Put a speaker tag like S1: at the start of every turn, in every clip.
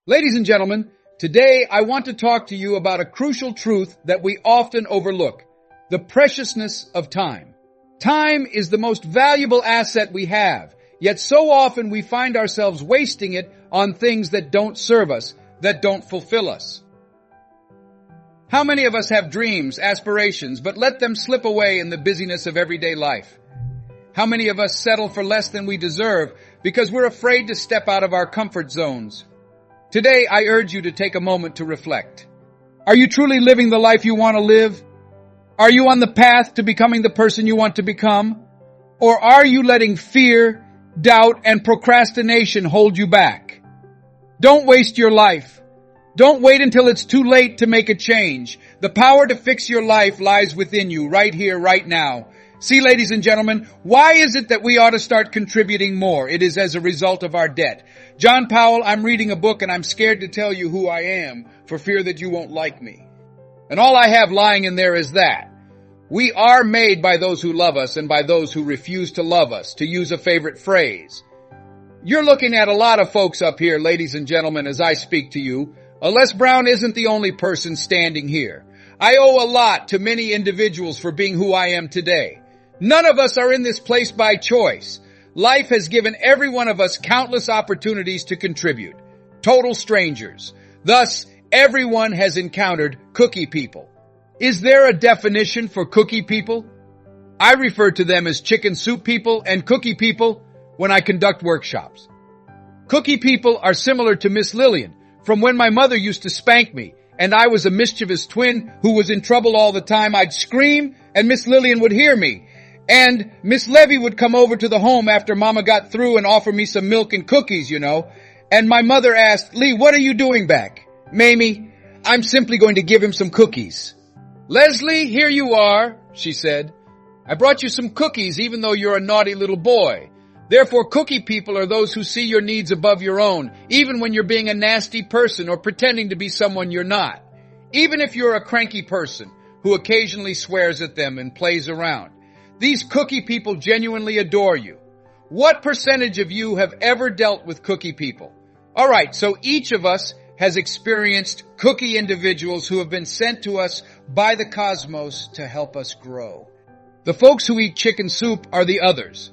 S1: Ladies and gentlemen, today I want to talk to you about a crucial truth that we often overlook, the preciousness of time. Time is the most valuable asset we have, yet so often we find ourselves wasting it on things that don't serve us, that don't fulfill us. How many of us have dreams, aspirations, but let them slip away in the busyness of everyday life? How many of us settle for less than we deserve because we're afraid to step out of our comfort zones? Today, I urge you to take a moment to reflect. Are you truly living the life you want to live? Are you on the path to becoming the person you want to become? Or are you letting fear, doubt, and procrastination hold you back? Don't waste your life. Don't wait until it's too late to make a change. The power to fix your life lies within you, right here, right now. See, ladies and gentlemen, why is it that we ought to start contributing more? It is as a result of our debt. John Powell, I'm reading a book and I'm scared to tell you who I am for fear that you won't like me. And all I have lying in there is that. We are made by those who love us and by those who refuse to love us, to use a favorite phrase. You're looking at a lot of folks up here, ladies and gentlemen, as I speak to you. Les Brown isn't the only person standing here. I owe a lot to many individuals for being who I am today. None of us are in this place by choice. Life has given every one of us countless opportunities to contribute. Total strangers. Thus, everyone has encountered cookie people. Is there a definition for cookie people? I refer to them as chicken soup people and cookie people when I conduct workshops. Cookie people are similar to Miss Lillian, from when my mother used to spank me and I was a mischievous twin who was in trouble all the time. I'd scream and Miss Lillian would hear me. And Miss Levy would come over to the home after Mama got through and offer me some milk and cookies, And my mother asked, "Lee, what are you doing back?" "Mamie, I'm simply going to give him some cookies." "Leslie, here you are," she said. "I brought you some cookies even though you're a naughty little boy. Therefore, cookie people are those who see your needs above your own, even when you're being a nasty person or pretending to be someone you're not. Even if you're a cranky person who occasionally swears at them and plays around. These cookie people genuinely adore you. What percentage of you have ever dealt with cookie people? All right, so each of us has experienced cookie individuals who have been sent to us by the cosmos to help us grow. The folks who eat chicken soup are the others.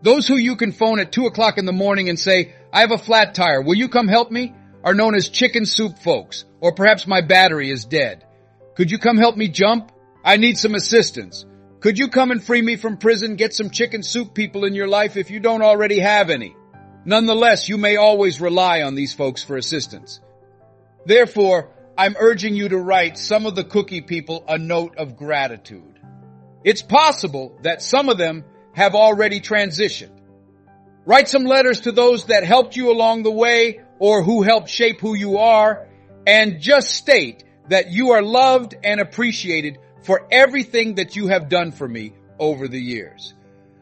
S1: Those who you can phone at 2 o'clock in the morning and say, "I have a flat tire, will you come help me?" are known as chicken soup folks, or perhaps my battery is dead. "Could you come help me jump? I need some assistance. Could you come and free me from prison? Get some chicken soup people in your life if you don't already have any." Nonetheless, you may always rely on these folks for assistance. Therefore, I'm urging you to write some of the cookie people a note of gratitude. It's possible that some of them have already transitioned. Write some letters to those that helped you along the way or who helped shape who you are, and just state that you are loved and appreciated for everything that you have done for me over the years.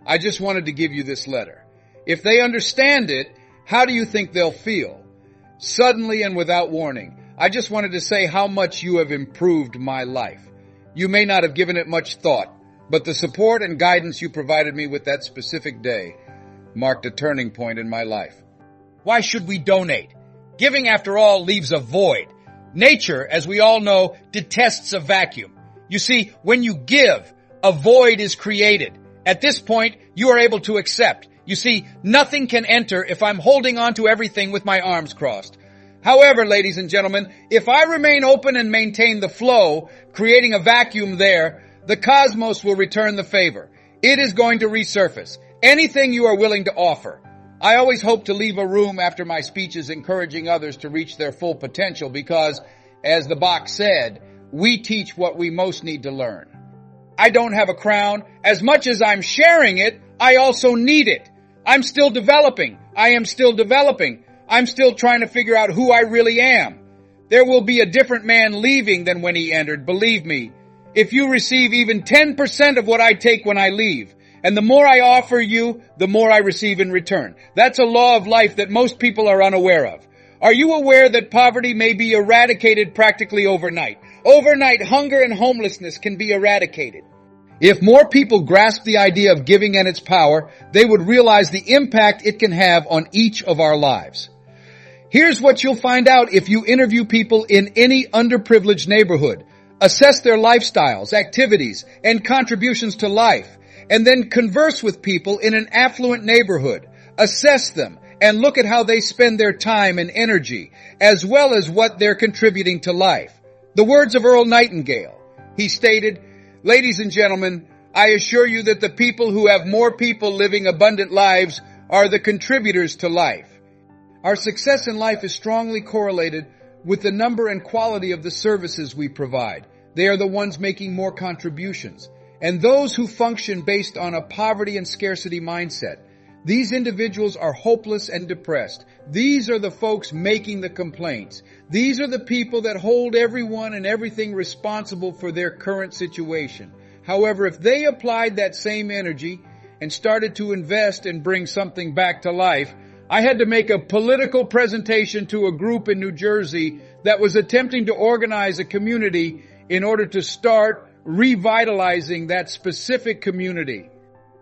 S1: I just wanted to give you this letter. If they understand it, how do you think they'll feel? Suddenly and without warning, I just wanted to say how much you have improved my life. You may not have given it much thought, but the support and guidance you provided me with that specific day marked a turning point in my life. Why should we donate? Giving, after all, leaves a void. Nature, as we all know, detests a vacuum. You see, when you give, a void is created. At this point, you are able to accept. You see, nothing can enter if I'm holding on to everything with my arms crossed. However, ladies and gentlemen, if I remain open and maintain the flow, creating a vacuum there, the cosmos will return the favor. It is going to resurface. Anything you are willing to offer. I always hope to leave a room after my speeches encouraging others to reach their full potential because, as the box said, we teach what we most need to learn. I don't have a crown. As much as I'm sharing it, I also need it. I'm still developing. I am still developing. I'm still trying to figure out who I really am. There will be a different man leaving than when he entered, believe me. If you receive even 10% of what I take when I leave, and the more I offer you, the more I receive in return. That's a law of life that most people are unaware of. Are you aware that poverty may be eradicated practically overnight? Overnight, hunger and homelessness can be eradicated. If more people grasp the idea of giving and its power, they would realize the impact it can have on each of our lives. Here's what you'll find out if you interview people in any underprivileged neighborhood. Assess their lifestyles, activities, and contributions to life, and then converse with people in an affluent neighborhood. Assess them and look at how they spend their time and energy, as well as what they're contributing to life. The words of Earl Nightingale. He stated, "Ladies and gentlemen, I assure you that the people who have more people living abundant lives are the contributors to life." Our success in life is strongly correlated with the number and quality of the services we provide. They are the ones making more contributions. And those who function based on a poverty and scarcity mindset, these individuals are hopeless and depressed. These are the folks making the complaints. These are the people that hold everyone and everything responsible for their current situation. However, if they applied that same energy and started to invest and bring something back to life, I had to make a political presentation to a group in New Jersey that was attempting to organize a community in order to start revitalizing that specific community.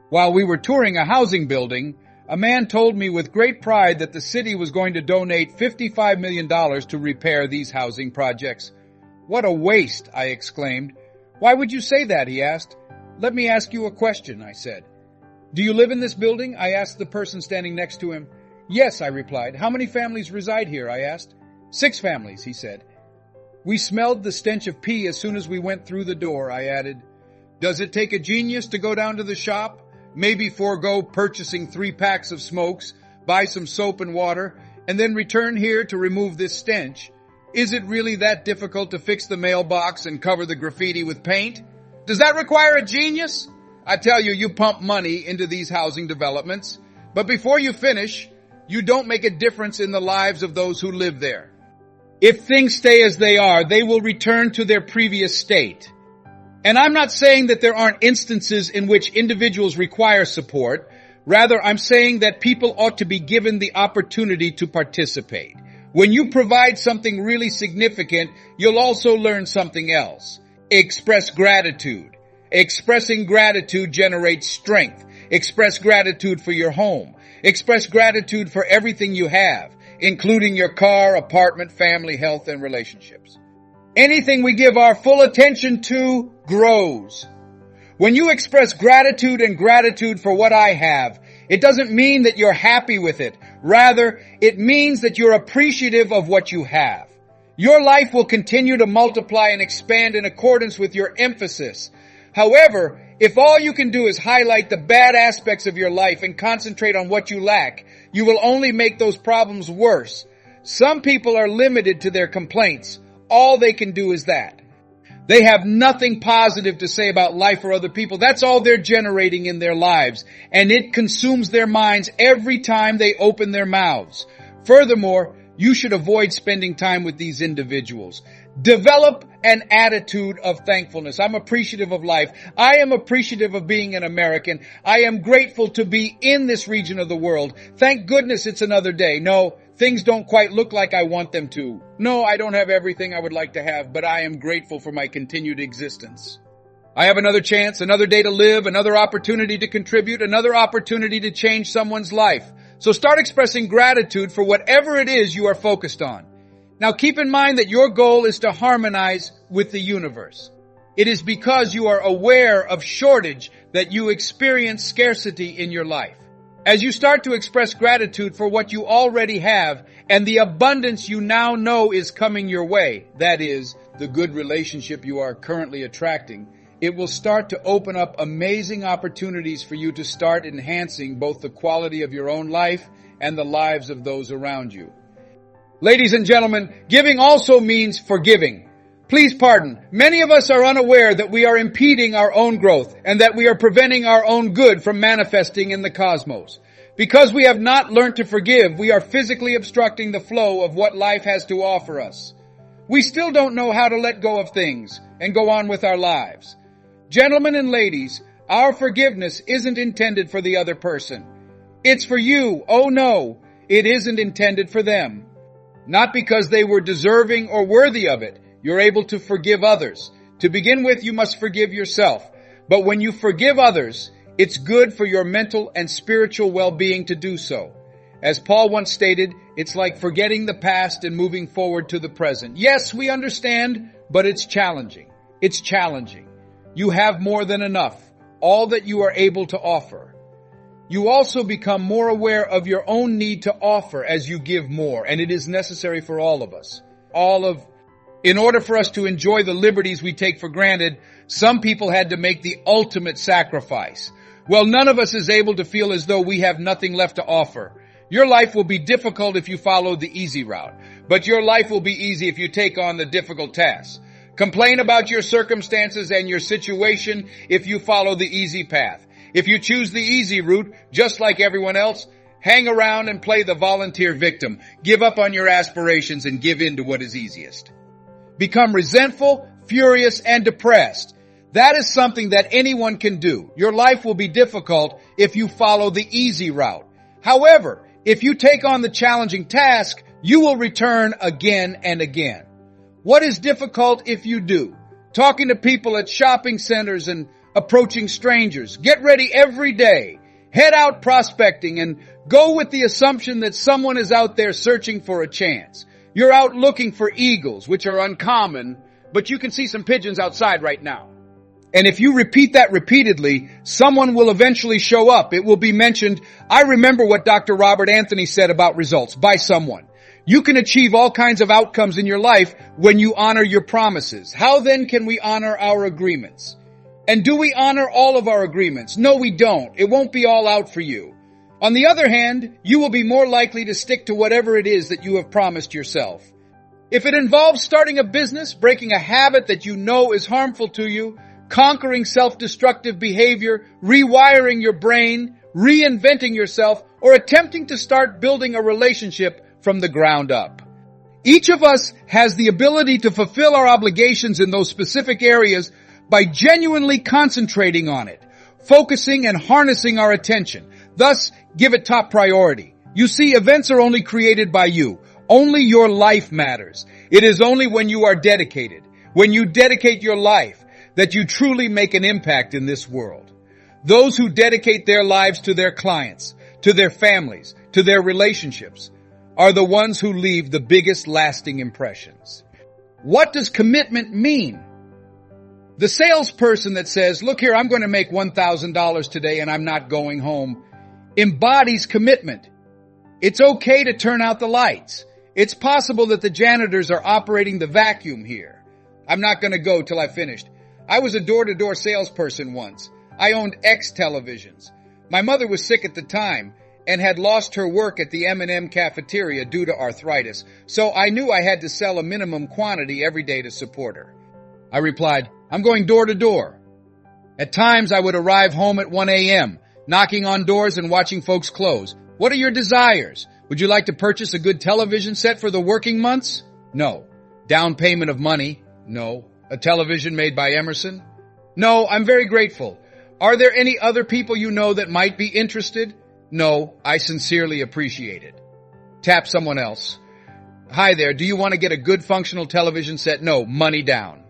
S1: While we were touring a housing building, a man told me with great pride that the city was going to donate $55 million to repair these housing projects. "What a waste," I exclaimed. "Why would you say that?" he asked. "Let me ask you a question," I said. "Do you live in this building?" I asked the person standing next to him. "Yes," I replied. "How many families reside here?" I asked. "6 families," he said. "We smelled the stench of pee as soon as we went through the door," I added. "Does it take a genius to go down to the shop, maybe forego purchasing 3 packs of smokes, buy some soap and water, and then return here to remove this stench? Is it really that difficult to fix the mailbox and cover the graffiti with paint? Does that require a genius? I tell you, you pump money into these housing developments, but before you finish, you don't make a difference in the lives of those who live there. If things stay as they are, they will return to their previous state." And I'm not saying that there aren't instances in which individuals require support. Rather, I'm saying that people ought to be given the opportunity to participate. When you provide something really significant, you'll also learn something else. Express gratitude. Expressing gratitude generates strength. Express gratitude for your home. Express gratitude for everything you have, including your car, apartment, family, health, and relationships. Anything we give our full attention to grows. When you express gratitude and gratitude for what I have, it doesn't mean that you're happy with it. Rather, it means that you're appreciative of what you have. Your life will continue to multiply and expand in accordance with your emphasis. However, if all you can do is highlight the bad aspects of your life and concentrate on what you lack, you will only make those problems worse. Some people are limited to their complaints. All they can do is that. They have nothing positive to say about life or other people. That's all they're generating in their lives, and it consumes their minds every time they open their mouths. Furthermore, you should avoid spending time with these individuals. Develop an attitude of thankfulness. I'm appreciative of life. I am appreciative of being an American. I am grateful to be in this region of the world. Thank goodness it's another day. No, things don't quite look like I want them to. No, I don't have everything I would like to have, but I am grateful for my continued existence. I have another chance, another day to live, another opportunity to contribute, another opportunity to change someone's life. So start expressing gratitude for whatever it is you are focused on. Now keep in mind that your goal is to harmonize with the universe. It is because you are aware of shortage that you experience scarcity in your life. As you start to express gratitude for what you already have and the abundance you now know is coming your way, that is, the good relationship you are currently attracting, it will start to open up amazing opportunities for you to start enhancing both the quality of your own life and the lives of those around you. Ladies and gentlemen, giving also means forgiving. Please pardon, many of us are unaware that we are impeding our own growth and that we are preventing our own good from manifesting in the cosmos. Because we have not learned to forgive, we are physically obstructing the flow of what life has to offer us. We still don't know how to let go of things and go on with our lives. Gentlemen and ladies, our forgiveness isn't intended for the other person. It's for you. Oh no, it isn't intended for them. Not because they were deserving or worthy of it. You're able to forgive others. To begin with, you must forgive yourself. But when you forgive others, it's good for your mental and spiritual well-being to do so. As Paul once stated, It's like forgetting the past and moving forward to the present. Yes, we understand, but it's challenging. It's challenging. You have more than enough, all that you are able to offer. You also become more aware of your own need to offer as you give more, and it is necessary for all of us. In order for us to enjoy the liberties we take for granted, some people had to make the ultimate sacrifice. Well, none of us is able to feel as though we have nothing left to offer. Your life will be difficult if you follow the easy route, but your life will be easy if you take on the difficult tasks. Complain about your circumstances and your situation if you follow the easy path. If you choose the easy route, just like everyone else, hang around and play the volunteer victim. Give up on your aspirations and give in to what is easiest. Become resentful, furious, and depressed. That is something that anyone can do. Your life will be difficult if you follow the easy route. However, if you take on the challenging task, you will return again and again. What is difficult if you do? Talking to people at shopping centers and approaching strangers. Get ready every day. Head out prospecting and go with the assumption that someone is out there searching for a chance. You're out looking for eagles, which are uncommon, but you can see some pigeons outside right now. And if you repeat that repeatedly, someone will eventually show up. It will be mentioned, I remember what Dr. Robert Anthony said about results, by someone. You can achieve all kinds of outcomes in your life when you honor your promises. How then can we honor our agreements? And do we honor all of our agreements? No, we don't. It won't be all out for you. On the other hand, you will be more likely to stick to whatever it is that you have promised yourself. If it involves starting a business, breaking a habit that you know is harmful to you, conquering self-destructive behavior, rewiring your brain, reinventing yourself, or attempting to start building a relationship from the ground up. Each of us has the ability to fulfill our obligations in those specific areas by genuinely concentrating on it, focusing and harnessing our attention. Thus, give it top priority. You see, events are only created by you. Only your life matters. It is only when you are dedicated, when you dedicate your life, that you truly make an impact in this world. Those who dedicate their lives to their clients, to their families, to their relationships, are the ones who leave the biggest lasting impressions. What does commitment mean? The salesperson that says, look here, I'm going to make $1,000 today and I'm not going home, embodies commitment. It's okay to turn out the lights. It's possible that the janitors are operating the vacuum here. I'm not going to go till I finished. I was a door-to-door salesperson once. I owned X televisions. My mother was sick at the time and had lost her work at the M&M cafeteria due to arthritis, so I knew I had to sell a minimum quantity every day to support her. I replied, I'm going door to door. At times I would arrive home at 1 a.m., knocking on doors and watching folks close. What are your desires? Would you like to purchase a good television set for the working months? No. Down payment of money? No. A television made by Emerson? No, I'm very grateful. Are there any other people you know that might be interested? No, I sincerely appreciate it. Tap someone else. Hi there, do you want to get a good functional television set? No, money down.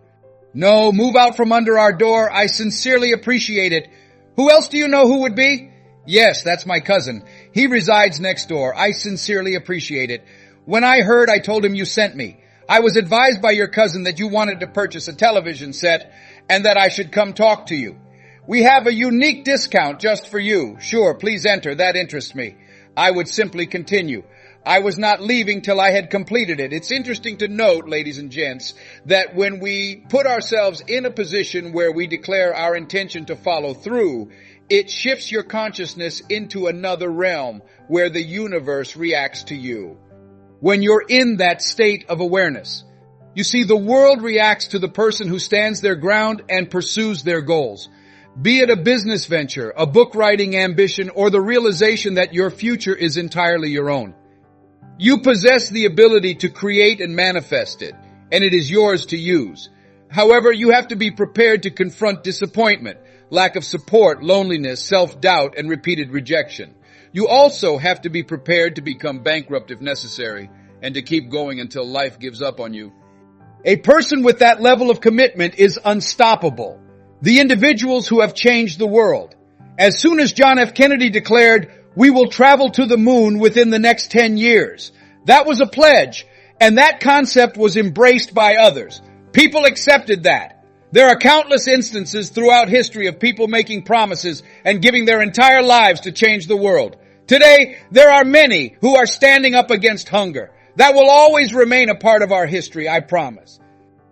S1: No, move out from under our door. I sincerely appreciate it. Who else do you know who would be? Yes, that's my cousin. He resides next door. I sincerely appreciate it. When I heard, I told him you sent me. I was advised by your cousin that you wanted to purchase a television set and that I should come talk to you. We have a unique discount just for you. Sure, please enter. That interests me. I would simply continue. I was not leaving till I had completed it. It's interesting to note, ladies and gents, that when we put ourselves in a position where we declare our intention to follow through, it shifts your consciousness into another realm where the universe reacts to you. When you're in that state of awareness, you see, the world reacts to the person who stands their ground and pursues their goals. Be it a business venture, a book writing ambition, or the realization that your future is entirely your own. You possess the ability to create and manifest it, and it is yours to use. However, you have to be prepared to confront disappointment, lack of support, loneliness, self-doubt, and repeated rejection. You also have to be prepared to become bankrupt if necessary, and to keep going until life gives up on you. A person with that level of commitment is unstoppable. The individuals who have changed the world. As soon as John F. Kennedy declared, we will travel to the moon within the next 10 years, That was a pledge, and that concept was embraced by others. People accepted that. There are countless instances throughout history of people making promises and giving their entire lives to change the world. Today, there are many who are standing up against hunger. That will always remain a part of our history, I promise.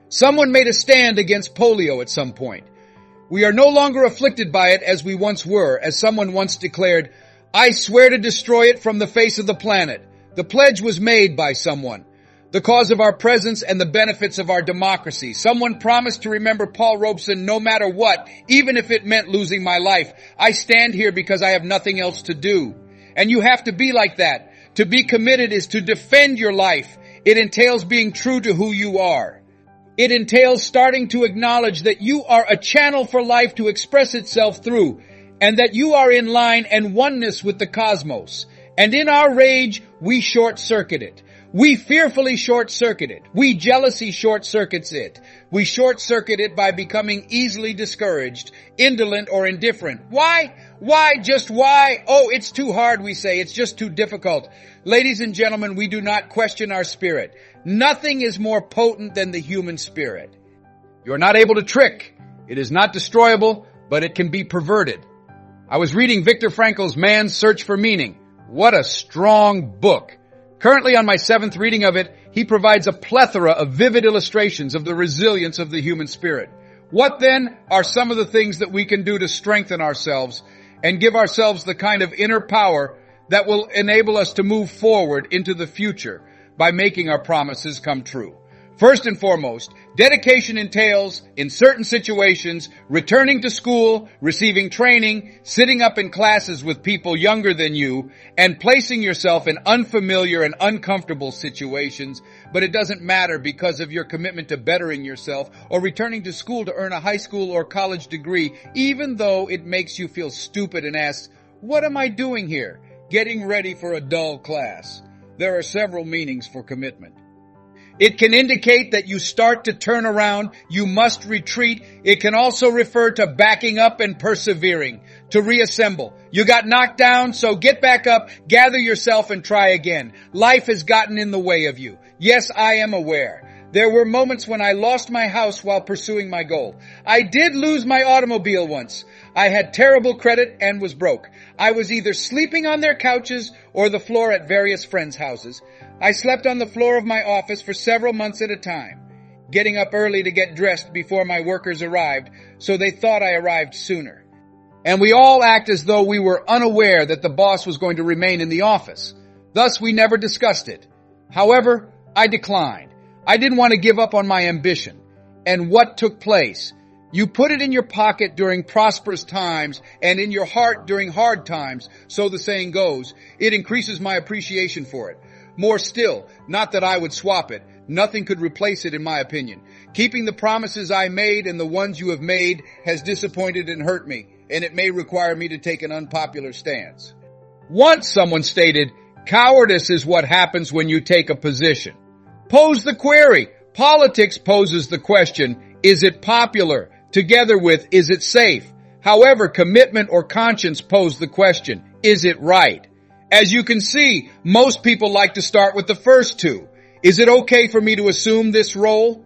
S1: Someone made a stand against polio at some point. We are no longer afflicted by it as we once were, as someone once declared, "I swear to destroy it from the face of the planet." The pledge was made by someone. The cause of our presence and the benefits of our democracy. Someone promised to remember Paul Robeson no matter what, even if it meant losing my life. I stand here because I have nothing else to do. And you have to be like that. To be committed is to defend your life. It entails being true to who you are. It entails starting to acknowledge that you are a channel for life to express itself through, and that you are in line and oneness with the cosmos. And in our rage, we short-circuit it. We fearfully short-circuit it. We jealousy short-circuits it. We short-circuit it by becoming easily discouraged, indolent, or indifferent. Why? Why? Just why? Oh, it's too hard, we say. It's just too difficult. Ladies and gentlemen, we do not question our spirit. Nothing is more potent than the human spirit. You are not able to trick. It is not destroyable, but it can be perverted. I was reading Viktor Frankl's Man's Search for Meaning. What a strong book. Currently on my 7th reading of it, he provides a plethora of vivid illustrations of the resilience of the human spirit. What then are some of the things that we can do to strengthen ourselves and give ourselves the kind of inner power that will enable us to move forward into the future by making our promises come true? First and foremost, dedication entails, in certain situations, returning to school, receiving training, sitting up in classes with people younger than you, and placing yourself in unfamiliar and uncomfortable situations. But it doesn't matter because of your commitment to bettering yourself or returning to school to earn a high school or college degree, even though it makes you feel stupid and asks, "What am I doing here?" Getting ready for a dull class. There are several meanings for commitment. It can indicate that you start to turn around, you must retreat. It can also refer to backing up and persevering, to reassemble. You got knocked down, so get back up, gather yourself and try again. Life has gotten in the way of you. Yes, I am aware. There were moments when I lost my house while pursuing my goal. I did lose my automobile once. I had terrible credit and was broke. I was either sleeping on their couches or the floor at various friends' houses. I slept on the floor of my office for several months at a time, getting up early to get dressed before my workers arrived, so they thought I arrived sooner. And we all act as though we were unaware that the boss was going to remain in the office. Thus, we never discussed it. However, I declined. I didn't want to give up on my ambition. And what took place? You put it in your pocket during prosperous times and in your heart during hard times, so the saying goes. It increases my appreciation for it. More still, not that I would swap it. Nothing could replace it in my opinion. Keeping the promises I made and the ones you have made has disappointed and hurt me, and it may require me to take an unpopular stance. Once someone stated, cowardice is what happens when you take a position. Pose the query. Politics poses the question, is it popular? Together with, is it safe? However, commitment or conscience pose the question, is it right? As you can see, most people like to start with the first two. Is it okay for me to assume this role?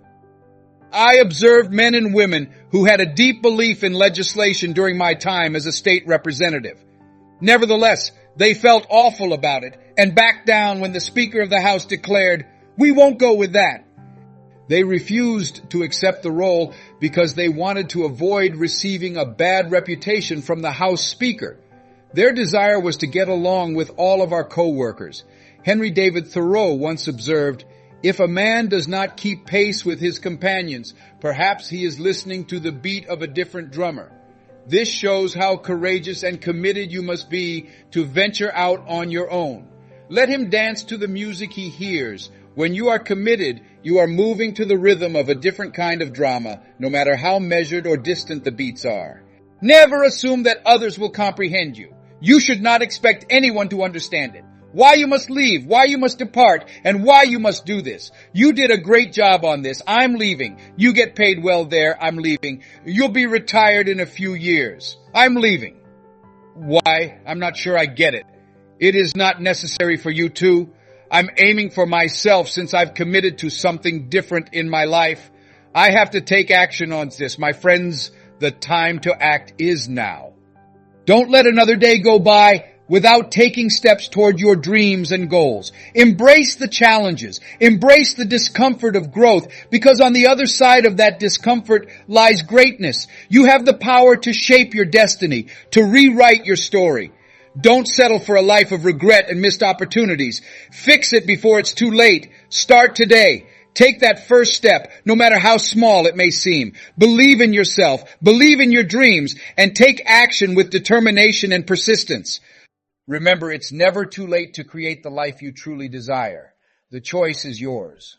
S1: I observed men and women who had a deep belief in legislation during my time as a state representative. Nevertheless, they felt awful about it and backed down when the Speaker of the House declared, "We won't go with that." They refused to accept the role because they wanted to avoid receiving a bad reputation from the House Speaker. Their desire was to get along with all of our co-workers. Henry David Thoreau once observed, "If a man does not keep pace with his companions, perhaps he is listening to the beat of a different drummer." This shows how courageous and committed you must be to venture out on your own. Let him dance to the music he hears. When you are committed, you are moving to the rhythm of a different kind of drama, no matter how measured or distant the beats are. Never assume that others will comprehend you. You should not expect anyone to understand it. Why you must leave, why you must depart, and why you must do this. You did a great job on this. I'm leaving. You get paid well there. I'm leaving. You'll be retired in a few years. I'm leaving. Why? I'm not sure I get it. It is not necessary for you to. I'm aiming for myself since I've committed to something different in my life. I have to take action on this. My friends, the time to act is now. Don't let another day go by without taking steps toward your dreams and goals. Embrace the challenges. Embrace the discomfort of growth, because on the other side of that discomfort lies greatness. You have the power to shape your destiny, to rewrite your story. Don't settle for a life of regret and missed opportunities. Fix it before it's too late. Start today. Take that first step, no matter how small it may seem. Believe in yourself, believe in your dreams, and take action with determination and persistence. Remember, it's never too late to create the life you truly desire. The choice is yours.